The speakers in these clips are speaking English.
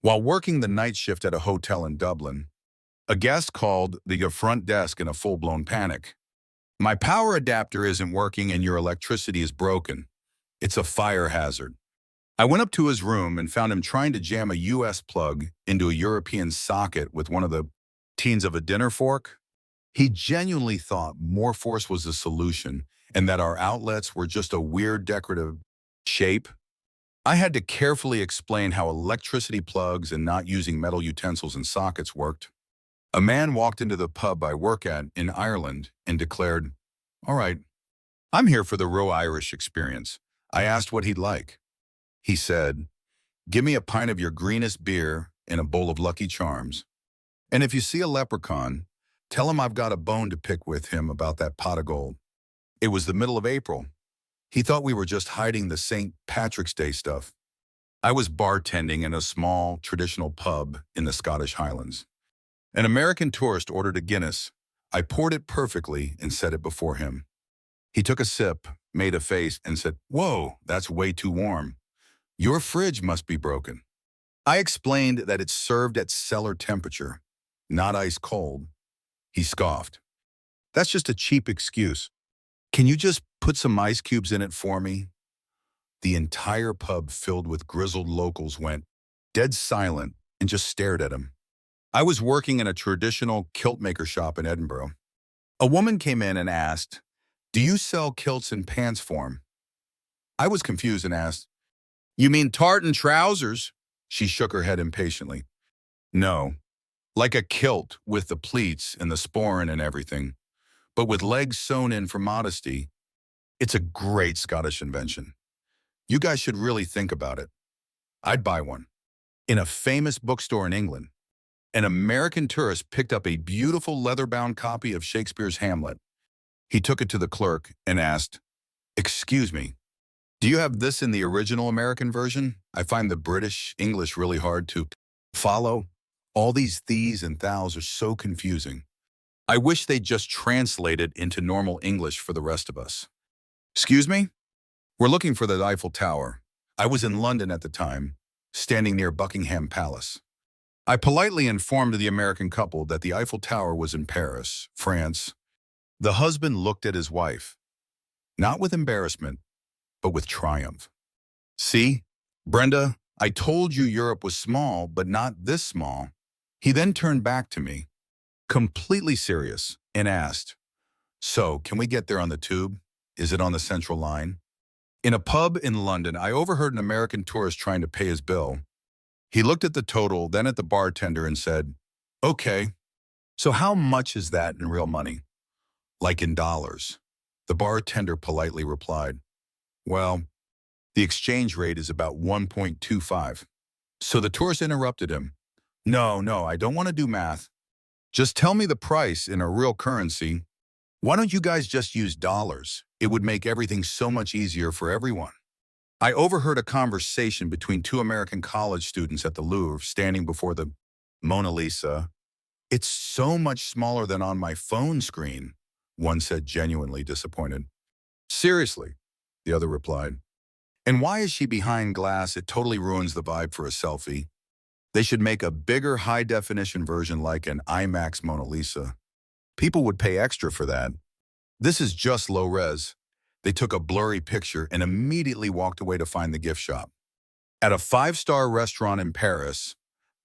While working the night shift at a hotel in Dublin, a guest called the front desk in a full-blown panic. My power adapter isn't working and your electricity is broken. It's a fire hazard. I went up to his room and found him trying to jam a US plug into a European socket with one of the teens of a dinner fork. He genuinely thought more force was the solution and that our outlets were just a weird decorative shape. I had to carefully explain how electricity plugs and not using metal utensils and sockets worked. A man walked into the pub I work at in Ireland and declared, "All right, I'm here for the real Irish experience." I asked what he'd like. He said, "Give me a pint of your greenest beer and a bowl of Lucky Charms. And if you see a leprechaun, tell him I've got a bone to pick with him about that pot of gold." It was the middle of April. He thought we were just hiding the St. Patrick's Day stuff. I was bartending in a small, traditional pub in the Scottish Highlands. An American tourist ordered a Guinness. I poured it perfectly and set it before him. He took a sip, made a face, and said, "Whoa, that's way too warm. Your fridge must be broken." I explained that it's served at cellar temperature, not ice cold. He scoffed. "That's just a cheap excuse. Can you just put some ice cubes in it for me?" The entire pub filled with grizzled locals went dead silent and just stared at him. I was working in a traditional kilt maker shop in Edinburgh. A woman came in and asked, "Do you sell kilts and pants form?" I was confused and asked, "You mean tartan trousers?" She shook her head impatiently. "No, like a kilt with the pleats and the sporran and everything, but with legs sewn in for modesty. It's a great Scottish invention. You guys should really think about it." I'd buy one. In a famous bookstore in England, an American tourist picked up a beautiful leather-bound copy of Shakespeare's Hamlet. He took it to the clerk and asked, "Excuse me, do you have this in the original American version? I find the British English really hard to follow. All these thees and thous are so confusing. I wish they'd just translate it into normal English for the rest of us." "Excuse me? We're looking for the Eiffel Tower." I was in London at the time, standing near Buckingham Palace. I politely informed the American couple that the Eiffel Tower was in Paris, France. The husband looked at his wife, not with embarrassment, but with triumph. "See, Brenda, I told you Europe was small, but not this small." He then turned back to me, completely serious, and asked, "So, can we get there on the tube? Is it on the Central Line?" In a pub in London, I overheard an American tourist trying to pay his bill. He looked at the total, then at the bartender and said, "Okay, so how much is that in real money?" "Like in dollars." The bartender politely replied, "Well, the exchange rate is about 1.25. So the tourist interrupted him. No, I don't want to do math. Just tell me the price in a real currency. Why don't you guys just use dollars? It would make everything so much easier for everyone." I overheard a conversation between two American college students at the Louvre standing before the Mona Lisa. "It's so much smaller than on my phone screen," one said, genuinely disappointed. "Seriously," the other replied. "And why is she behind glass? It totally ruins the vibe for a selfie. They should make a bigger high-definition version like an IMAX Mona Lisa. People would pay extra for that. This is just low-res." They took a blurry picture and immediately walked away to find the gift shop. At a five-star restaurant in Paris,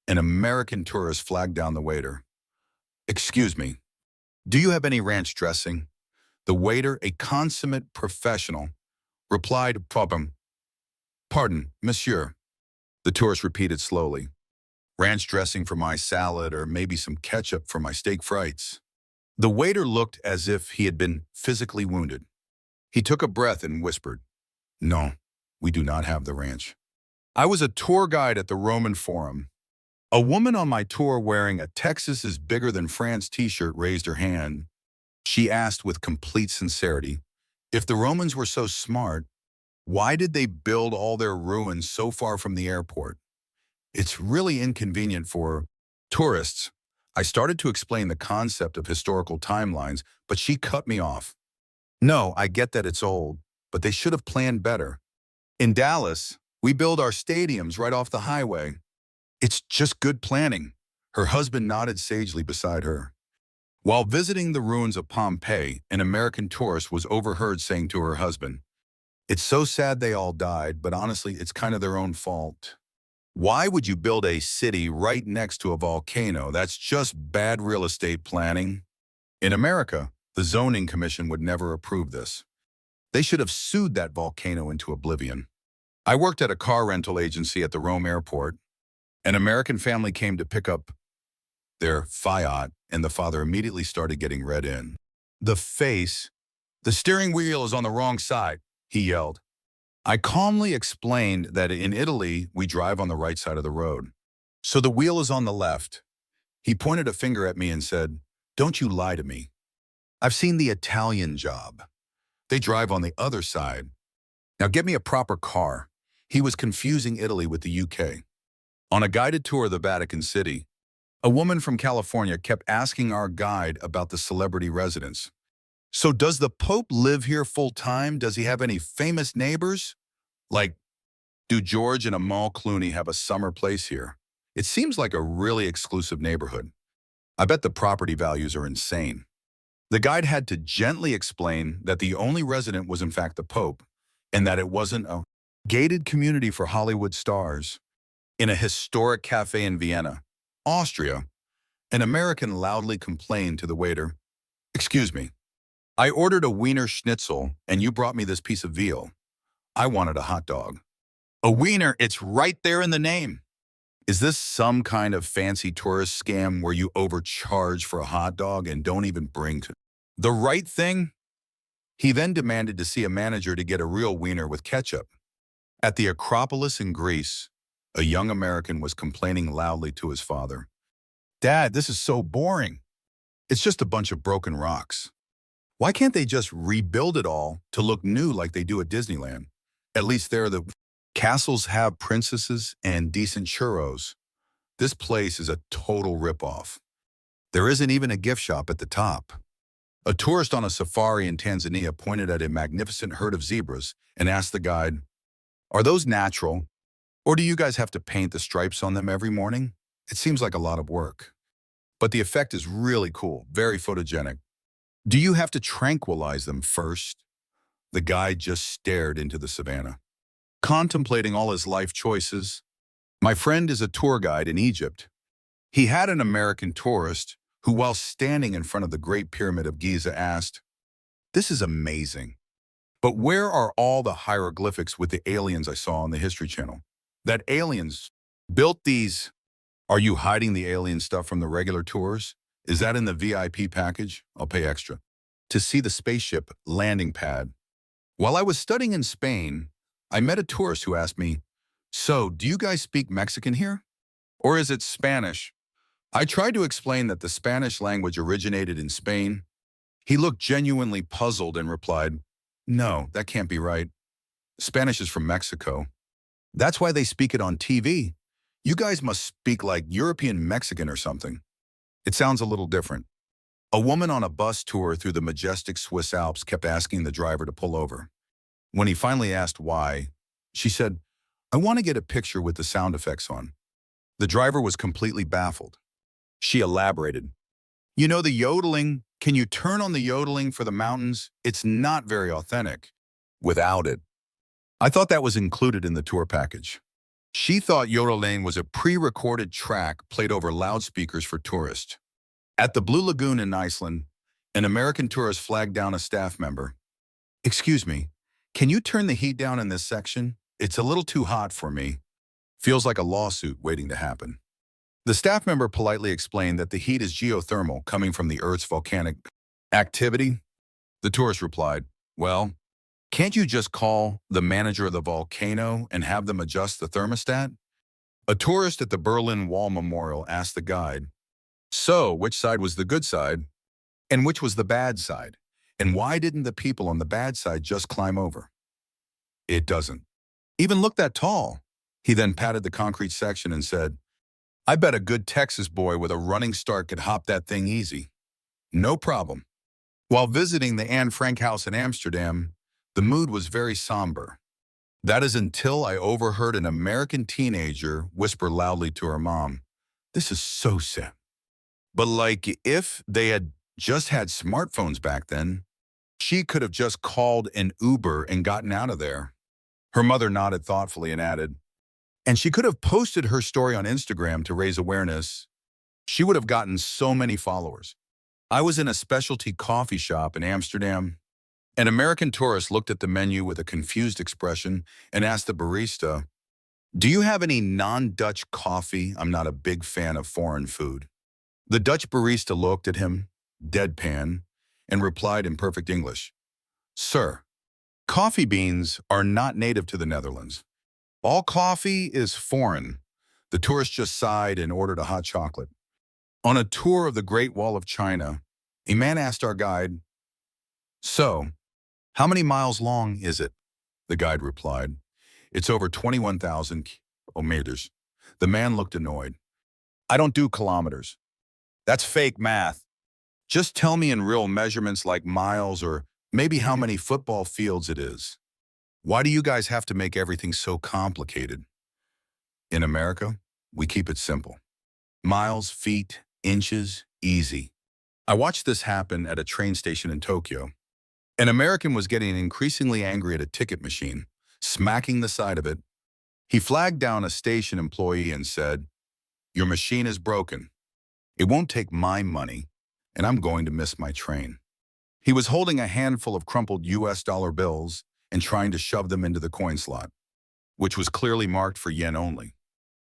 an American tourist flagged down the waiter. "Excuse me, do you have any ranch dressing?" The waiter, a consummate professional, replied, "Problem. Pardon, monsieur." The tourist repeated slowly, "Ranch dressing for my salad or maybe some ketchup for my steak frites." The waiter looked as if he had been physically wounded. He took a breath and whispered, "No, we do not have the ranch." I was a tour guide at the Roman Forum. A woman on my tour wearing a "Texas is bigger than France" t-shirt raised her hand. She asked with complete sincerity, if the Romans were so smart, why did they build all their ruins so far from the airport? It's really inconvenient for tourists. I started to explain the concept of historical timelines, but she cut me off. "No, I get that it's old, but they should have planned better. In Dallas, we build our stadiums right off the highway. It's just good planning. Her husband nodded sagely beside her. While visiting the ruins of Pompeii, an American tourist was overheard saying to her husband, "It's so sad they all died, but honestly, it's kind of their own fault. Why would you build a city right next to a volcano? That's just bad real estate planning." In America, the zoning commission would never approve this. They should have sued that volcano into oblivion. I worked at a car rental agency at the Rome airport. An American family came to pick up their Fiat, and the father immediately started getting read in. The face, "The steering wheel is on the wrong side," he yelled. I calmly explained that in Italy, we drive on the right side of the road. "So the wheel is on the left." He pointed a finger at me and said, "Don't you lie to me. I've seen the Italian job. They drive on the other side. Now get me a proper car." He was confusing Italy with the UK. On a guided tour of the Vatican City, a woman from California kept asking our guide about the celebrity residence. "So does the Pope live here full time? Does he have any famous neighbors? Like, do George and Amal Clooney have a summer place here? It seems like a really exclusive neighborhood. I bet the property values are insane." The guide had to gently explain that the only resident was in fact the Pope, and that it wasn't a gated community for Hollywood stars. In a historic cafe in Vienna, Austria, an American loudly complained to the waiter, "Excuse me, I ordered a Wiener Schnitzel and you brought me this piece of veal. I wanted a hot dog." "A wiener, it's right there in the name." Is this some kind of fancy tourist scam where you overcharge for a hot dog and don't even bring the right thing? He then demanded to see a manager to get a real wiener with ketchup. At the Acropolis in Greece, a young American was complaining loudly to his father, "Dad, this is so boring. It's just a bunch of broken rocks. Why can't they just rebuild it all to look new like they do at Disneyland? At least there the castles have princesses and decent churros. This place is a total ripoff. There isn't even a gift shop at the top." A tourist on a safari in Tanzania pointed at a magnificent herd of zebras and asked the guide, "Are those natural? Or do you guys have to paint the stripes on them every morning? It seems like a lot of work. But the effect is really cool, very photogenic. Do you have to tranquilize them first?" The guide just stared into the savannah, contemplating all his life choices. My friend is a tour guide in Egypt. He had an American tourist who, while standing in front of the Great Pyramid of Giza, asked, "This is amazing, but where are all the hieroglyphics with the aliens I saw on the History Channel? That aliens built these. Are you hiding the alien stuff from the regular tours? Is that in the VIP package? I'll pay extra to see the spaceship landing pad." While I was studying in Spain, I met a tourist who asked me, "So, do you guys speak Mexican here? Or is it Spanish?" I tried to explain that the Spanish language originated in Spain. He looked genuinely puzzled and replied, "No, that can't be right. Spanish is from Mexico. That's why they speak it on TV. You guys must speak like European Mexican or something. It sounds a little different." A woman on a bus tour through the majestic Swiss Alps kept asking the driver to pull over. When he finally asked why, she said, "I want to get a picture with the sound effects on." The driver was completely baffled. She elaborated, "You know the yodeling? Can you turn on the yodeling for the mountains? It's not very authentic without it." I thought that was included in the tour package. She thought yodeling was a pre-recorded track played over loudspeakers for tourists. At the Blue Lagoon in Iceland, an American tourist flagged down a staff member. "Excuse me, can you turn the heat down in this section? It's a little too hot for me." Feels like a lawsuit waiting to happen. The staff member politely explained that the heat is geothermal coming from the Earth's volcanic activity. The tourist replied, "Well, can't you just call the manager of the volcano and have them adjust the thermostat?" A tourist at the Berlin Wall Memorial asked the guide, "So, which side was the good side? And which was the bad side? And why didn't the people on the bad side just climb over? It doesn't even look that tall." He then patted the concrete section and said, "I bet a good Texas boy with a running start could hop that thing easy. No problem." While visiting the Anne Frank house in Amsterdam, the mood was very somber. That is until I overheard an American teenager whisper loudly to her mom, "This is so sad." But like if they had just had smartphones back then, she could have just called an Uber and gotten out of there. Her mother nodded thoughtfully and added, and she could have posted her story on Instagram to raise awareness. She would have gotten so many followers. I was in a specialty coffee shop in Amsterdam. An American tourist looked at the menu with a confused expression and asked the barista, "Do you have any non-Dutch coffee? I'm not a big fan of foreign food." The Dutch barista looked at him, deadpan, and replied in perfect English, "Sir, coffee beans are not native to the Netherlands. All coffee is foreign." The tourist just sighed and ordered a hot chocolate. On a tour of the Great Wall of China, a man asked our guide, "So, how many miles long is it?" The guide replied, "It's over 21,000 kilometers." The man looked annoyed. "I don't do kilometers. That's fake math. Just tell me in real measurements like miles or maybe how many football fields it is. Why do you guys have to make everything so complicated?" In America, we keep it simple. Miles, feet, inches, easy. I watched this happen at a train station in Tokyo. An American was getting increasingly angry at a ticket machine, smacking the side of it. He flagged down a station employee and said, "Your machine is broken. It won't take my money, and I'm going to miss my train." He was holding a handful of crumpled US dollar bills and trying to shove them into the coin slot, which was clearly marked for yen only.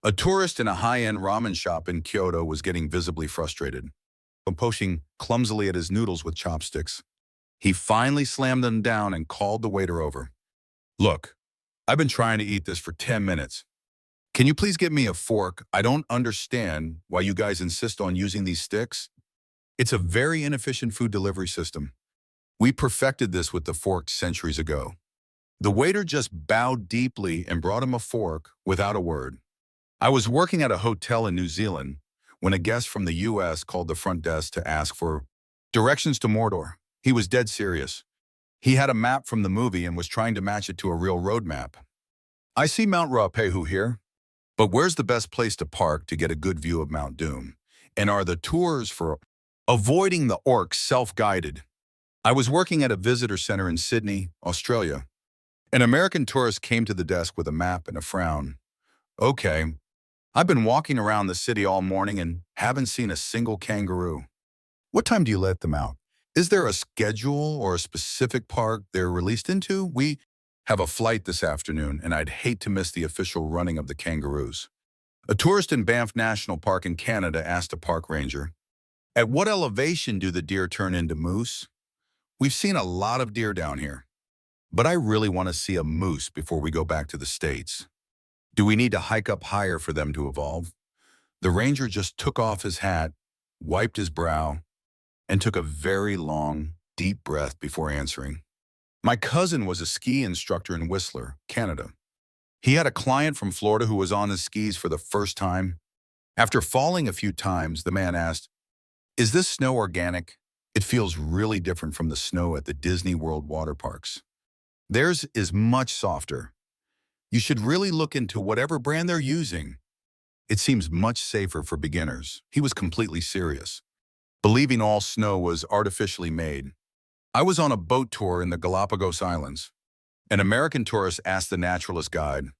A tourist in a high-end ramen shop in Kyoto was getting visibly frustrated, poaching clumsily at his noodles with chopsticks. He finally slammed them down and called the waiter over. "Look, I've been trying to eat this for 10 minutes. Can you please get me a fork? I don't understand why you guys insist on using these sticks. It's a very inefficient food delivery system. We perfected this with the fork centuries ago." The waiter just bowed deeply and brought him a fork without a word. I was working at a hotel in New Zealand when a guest from the US called the front desk to ask for directions to Mordor. He was dead serious. He had a map from the movie and was trying to match it to a real road map. "I see Mount Ruapehu here, but where's the best place to park to get a good view of Mount Doom? And are the tours for avoiding the orcs self-guided?" I was working at a visitor center in Sydney, Australia. An American tourist came to the desk with a map and a frown. "Okay, I've been walking around the city all morning and haven't seen a single kangaroo. What time do you let them out? Is there a schedule or a specific park they're released into? We have a flight this afternoon, and I'd hate to miss the official running of the kangaroos." A tourist in Banff National Park in Canada asked a park ranger, "At what elevation do the deer turn into moose? We've seen a lot of deer down here, but I really want to see a moose before we go back to the States. Do we need to hike up higher for them to evolve?" The ranger just took off his hat, wiped his brow, and took a very long, deep breath before answering. My cousin was a ski instructor in Whistler, Canada. He had a client from Florida who was on his skis for the first time. After falling a few times, the man asked, "Is this snow organic? It feels really different from the snow at the Disney World water parks. Theirs is much softer. You should really look into whatever brand they're using. It seems much safer for beginners." He was completely serious, believing all snow was artificially made. I was on a boat tour in the Galapagos Islands. An American tourist asked the naturalist guide,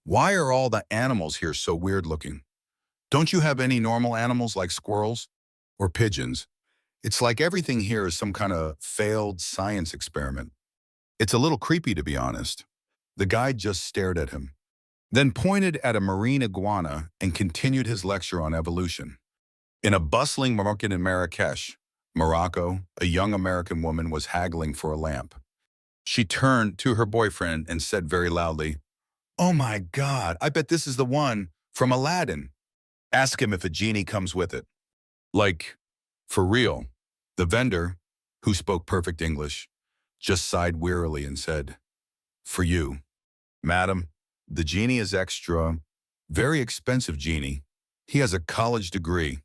"Why are all the animals here so weird looking? Don't you have any normal animals like squirrels or pigeons? It's like everything here is some kind of failed science experiment. It's a little creepy, to be honest." The guide just stared at him, then pointed at a marine iguana and continued his lecture on evolution. In a bustling market in Marrakesh, Morocco, a young American woman was haggling for a lamp. She turned to her boyfriend and said very loudly, "Oh my God, I bet this is the one from Aladdin. Ask him if a genie comes with it." Like, for real. The vendor, who spoke perfect English, just sighed wearily and said, "For you, madam, the genie is extra, very expensive genie. He has a college degree."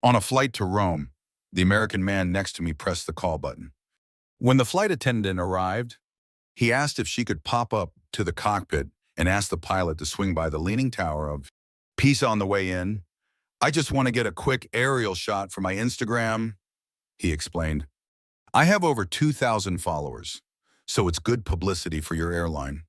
On a flight to Rome, the American man next to me pressed the call button. When the flight attendant arrived, he asked if she could pop up to the cockpit and asked the pilot to swing by the Leaning Tower of Pisa on the way in. I just want to get a quick aerial shot for my Instagram, he explained. I have over 2,000 followers, so it's good publicity for your airline.